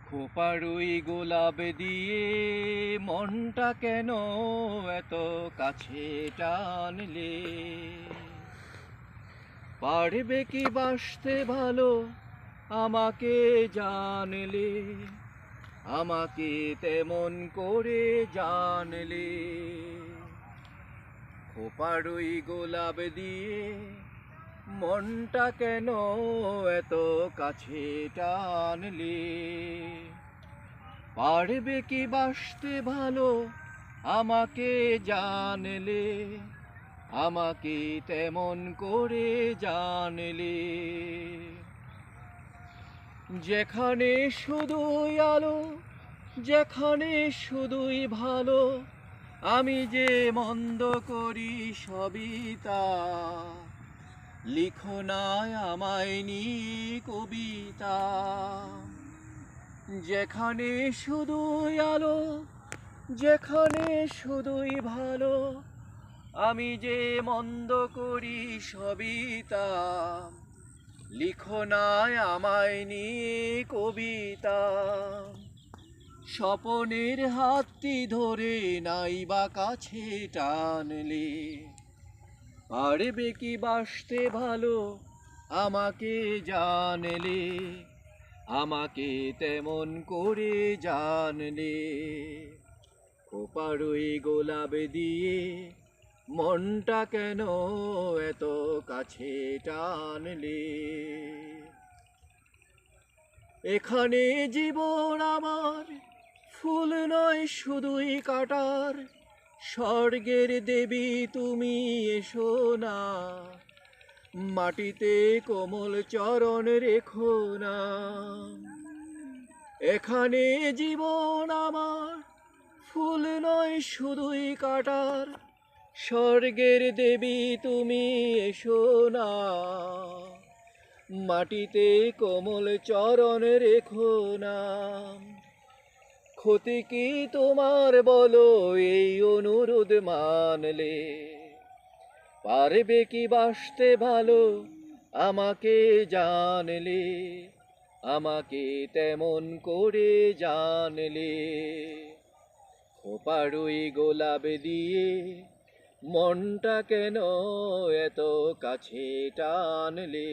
খোপারুই গোলাপ দিয়ে মনটা কেন এত কাছে টানলে? পারবে কি বাসতে ভালো আমাকে জানলে? আমাকে তেমন করে জানলে? খোপারুই গোলাপ দিয়ে মনটা কেন এত কাছে টানলে? পারবে কি বাসতে ভালো আমাকে জানলে? আমাকে তেমন করে জানলে? যেখানে শুধুই আলো, যেখানে শুধুই ভালো, আমি যে মন্দ করি সবই তা। লিখো না আমায় নিয়ে কবিতা। যেখানে শুধুই আলো, যেখানে শুধুই ভালো, আমি যে মন্দ করি সবই তা। লিখো না আমায় নিয়ে কবিতা। স্বপনের হাতটি ধরে নাইবা কাছে টানলে? পারবে কি বাসতে ভালো আমাকে জানলে? আমাকে তেমন করে জানলে? খোপারুই গোলাপ দিয়ে মনটা কেন এত কাছে টানলে? এখানে জীবন আমার ফুল নয় শুধুই কাটার। স্বর্গের দেবী তুমি এসো না, মাটিতে কোমল চরণ রেখো না। এখানে জীবন আমার ফুল নয় শুধুই কাটার। স্বর্গের দেবী তুমি এসো না, মাটিতে কোমল চরণ রেখো না। ক্ষতি কি তোমার বলো এই অনুরোধ মানলে? পারবে কি বাসতে ভালো আমাকে জানলে? আমাকে তেমন করে জানলে? খোপারুই গোলাপ দিয়ে মনটা কেন এত কাছে টানলে?